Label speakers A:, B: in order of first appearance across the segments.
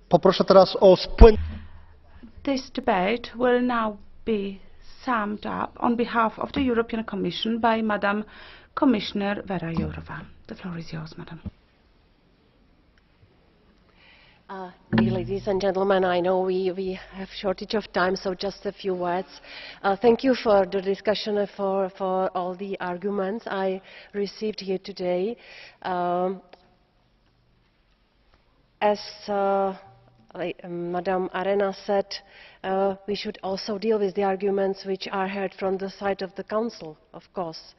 A: Poproszę teraz o spłyn...
B: This debate will now be summed up on behalf of the European Commission by Madam Commissioner Věra Jourová. The floor is yours, Madam.
C: Dear ladies and gentlemen, I know we have shortage of time, so just a few words. Thank you for the discussion and for all the arguments I received here today. As Madam Arena said, we should also deal with the arguments which are heard from the side of the Council, of course.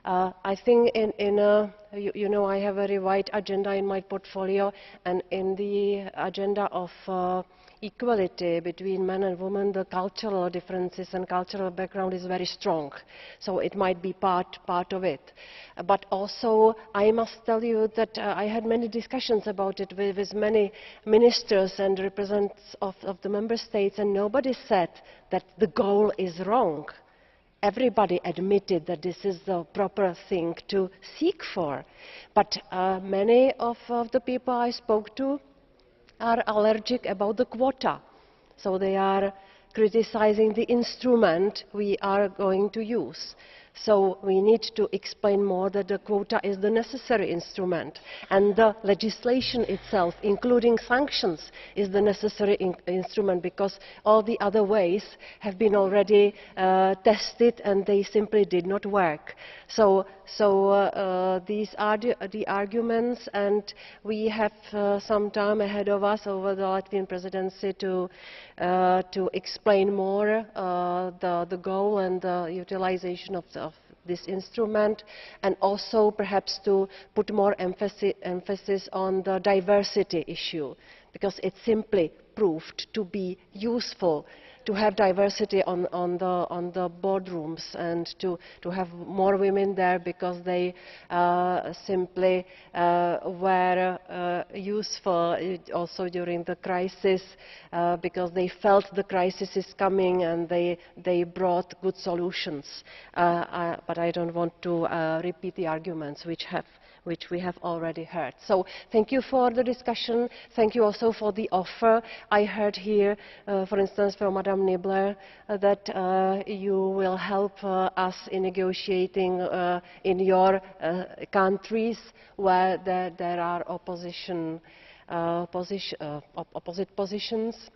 C: I think you know, I have a very wide agenda in my portfolio, and in the agenda of equality between men and women, the cultural differences and cultural background is very strong, so it might be part of it. But also, I must tell you that I had many discussions about it with many ministers and representatives of the member states, and nobody said that the goal is wrong. Everybody admitted that this is the proper thing to seek for, but many of the people I spoke to are allergic about the quota, so they are criticizing the instrument we are going to use. So we need to explain more that the quota is the necessary instrument, and the legislation itself, including sanctions, is the necessary instrument, because all the other ways have been already tested and they simply did not work. So these are the arguments, and we have some time ahead of us over the Latvian presidency to explain more the goal and the utilization of this instrument, and also perhaps to put more emphasis on the diversity issue, because it simply proved to be useful to have diversity on the boardrooms and to have more women there, because they simply were useful also during the crisis, because they felt the crisis is coming and they brought good solutions. But I don't want to repeat the arguments which we have already heard. So thank you for the discussion. Thank you also for the offer. I heard here, for instance, from Madam Niebler, that you will help us in negotiating in your countries where there are opposite positions.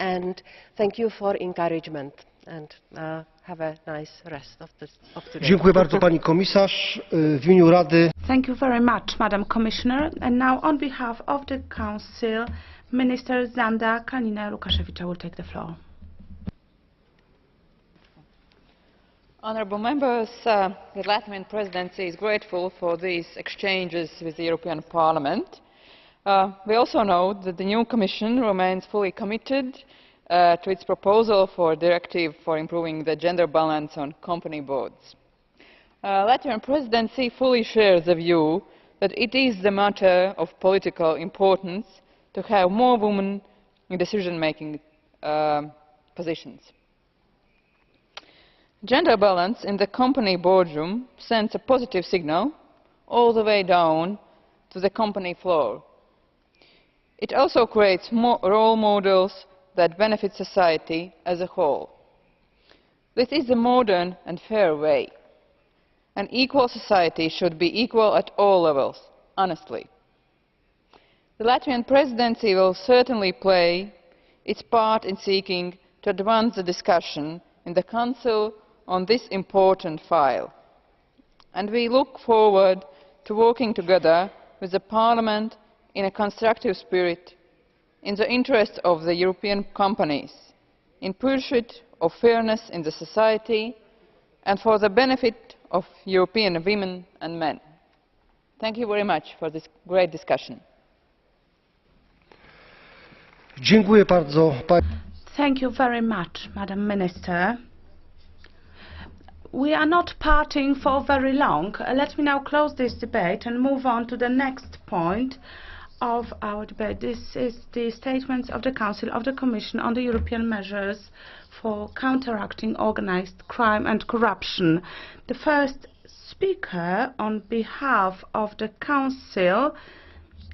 C: And thank you for encouragement. And have a nice rest of today.
A: Dziękuję bardzo, pani komisarz. W imieniu Rady.
B: Thank you very much, Madam Commissioner. And now, on behalf of the Council, Minister Zanda Kalniņa-Lukaševica will take the floor.
D: Honourable members, the Latvian presidency is grateful for these exchanges with the European Parliament. We also know that the new Commission remains fully committed to its proposal for a directive for improving the gender balance on company boards. The Latvian presidency fully shares the view that it is a matter of political importance to have more women in decision-making positions. Gender balance in the company boardroom sends a positive signal all the way down to the company floor. It also creates more role models that benefit society as a whole. This is a modern and fair way. An equal society should be equal at all levels, honestly. The Latvian presidency will certainly play its part in seeking to advance the discussion in the Council on this important file. And we look forward to working together with the Parliament in a constructive spirit, in the interest of the European companies, in pursuit of fairness in the society, and for the benefit of European women and men. Thank you very much for this great discussion.
A: Dziękuję bardzo.
B: Thank you very much, Madam Minister. We are not parting for very long. Let me now close this debate and move on to the next point of our debate. This is the statements of the Council of the Commission on the European measures for counteracting organised crime and corruption. The first speaker on behalf of the Council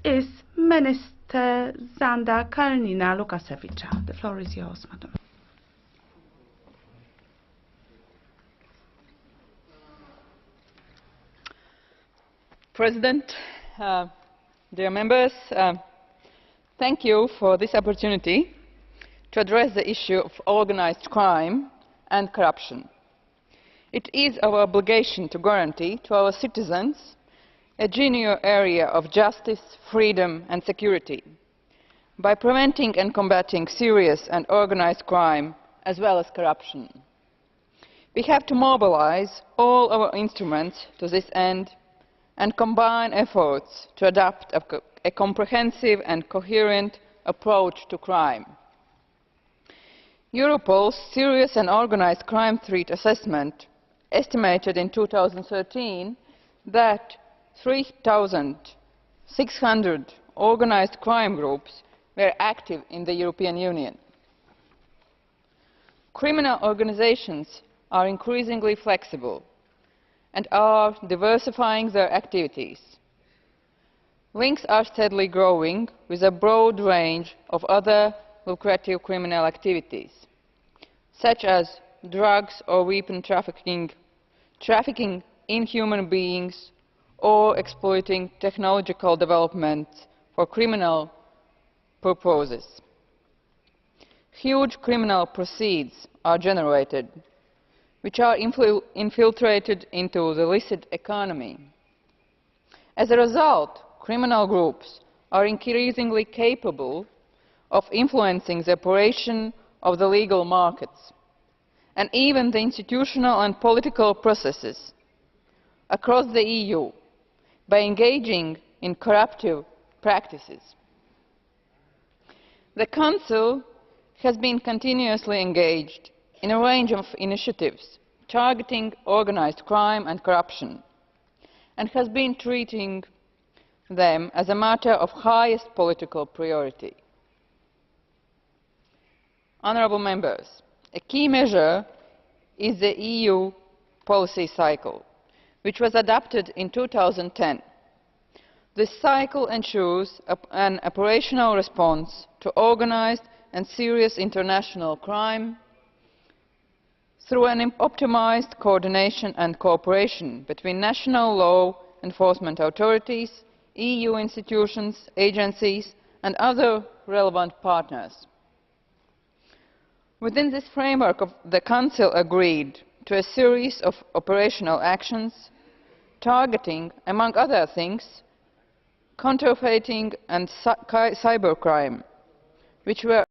B: is Minister Zanda Kalniņa-Lukaševica. The floor is yours, madam.
D: President, dear members, thank you for this opportunity to address the issue of organised crime and corruption. It is our obligation to guarantee to our citizens a genuine area of justice, freedom and security by preventing and combating serious and organised crime as well as corruption. We have to mobilise all our instruments to this end and combine efforts to adopt a comprehensive and coherent approach to crime. Europol's Serious and Organised Crime Threat Assessment estimated in 2013 that 3,600 organised crime groups were active in the European Union. Criminal organisations are increasingly flexible and are diversifying their activities. Links are steadily growing with a broad range of other lucrative criminal activities, such as drugs or weapon trafficking, trafficking in human beings, or exploiting technological developments for criminal purposes. Huge criminal proceeds are generated, which are infiltrated into the illicit economy. As a result, criminal groups are increasingly capable of influencing the operation of the legal markets and even the institutional and political processes across the EU by engaging in corruptive practices. The Council has been continuously engaged in a range of initiatives targeting organised crime and corruption, and has been treating them as a matter of highest political priority. Honourable members, a key measure is the EU policy cycle, which was adopted in 2010. This cycle ensures an operational response to organised and serious international crime through an optimised coordination and cooperation between national law enforcement authorities, EU institutions, agencies and other relevant partners. Within this framework, the Council agreed to a series of operational actions targeting, among other things, counterfeiting and cybercrime, which were